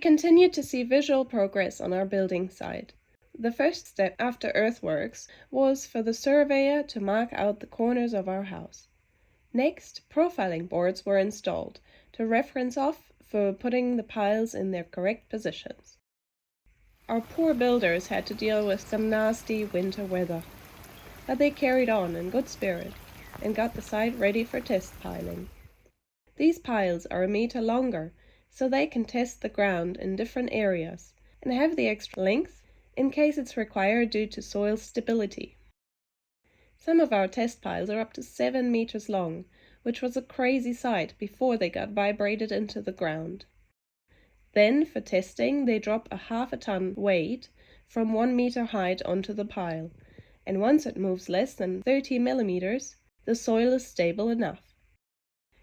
continued to see visual progress on our building site. The first step after earthworks was for the surveyor to mark out the corners of our house. Next, profiling boards were installed to reference off for putting the piles in their correct positions. Our poor builders had to deal with some nasty winter weather, but they carried on in good spirit and got the site ready for test piling. These piles are 1 meter longer, so they can test the ground in different areas and have the extra length in case it's required due to soil stability. Some of our test piles are up to 7 meters long, which was a crazy sight before they got vibrated into the ground. Then, for testing, they drop a 1/2 ton weight from 1 meter height onto the pile, and once it moves less than 30 millimeters, the soil is stable enough.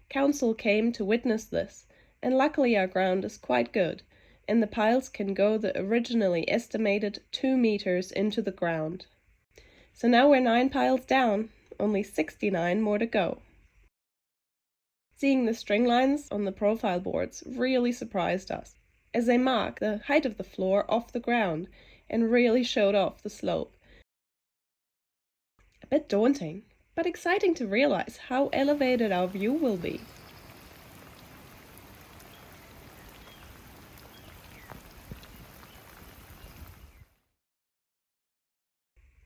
Council came to witness this, and luckily our ground is quite good, and the piles can go the originally estimated 2 meters into the ground. So now we're 9 piles down, only 69 more to go. Seeing the string lines on the profile boards really surprised us, as they mark the height of the floor off the ground and really showed off the slope. A bit daunting, but exciting to realize how elevated our view will be.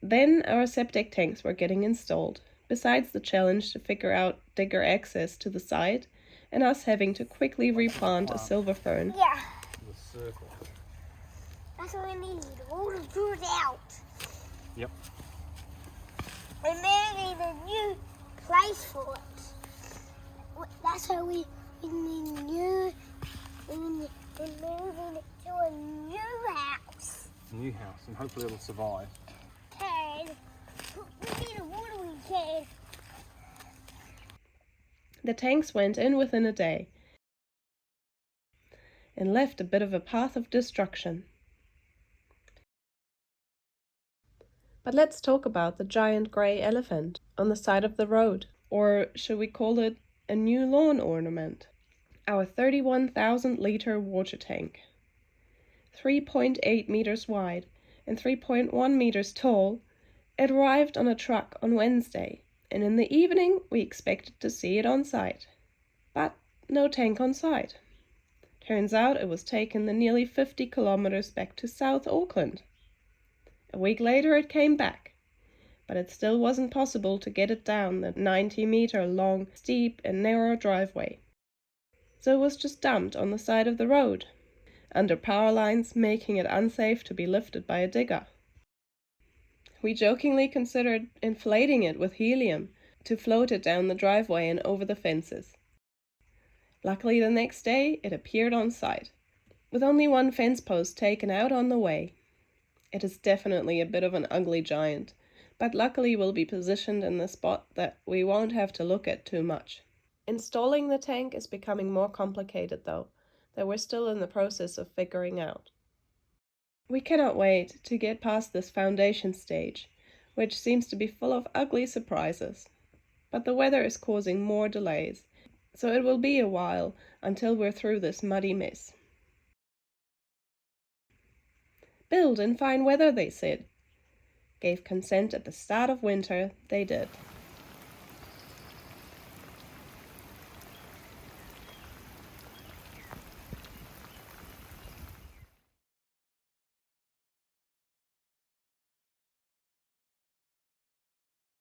Then our septic tanks were getting installed, besides the challenge to figure out digger access to the site and us having to quickly replant a silver fern. Yeah. The circle. That's what we need, all the food out. Yep. We're moving a new place for it. That's how we need we're moving it to a new house. New house, and hopefully it'll survive. We need a watering can. The tanks went in within a day and left a bit of a path of destruction. But let's talk about the giant grey elephant on the side of the road, or should we call it a new lawn ornament? Our 31,000-liter water tank. 3.8 meters wide and 3.1 meters tall, it arrived on a truck on Wednesday, and in the evening we expected to see it on site. But no tank on site. Turns out it was taken the nearly 50 kilometers back to South Auckland. A week later it came back, but it still wasn't possible to get it down the 90-meter long, steep and narrow driveway. So it was just dumped on the side of the road, under power lines, making it unsafe to be lifted by a digger. We jokingly considered inflating it with helium to float it down the driveway and over the fences. Luckily the next day it appeared on site, with only one fence post taken out on the way. It is definitely a bit of an ugly giant, but luckily will be positioned in the spot that we won't have to look at too much. Installing the tank is becoming more complicated though, that we're still in the process of figuring out. We cannot wait to get past this foundation stage, which seems to be full of ugly surprises. But the weather is causing more delays, so it will be a while until we're through this muddy mess. Build in fine weather, they said. Gave consent at the start of winter, they did.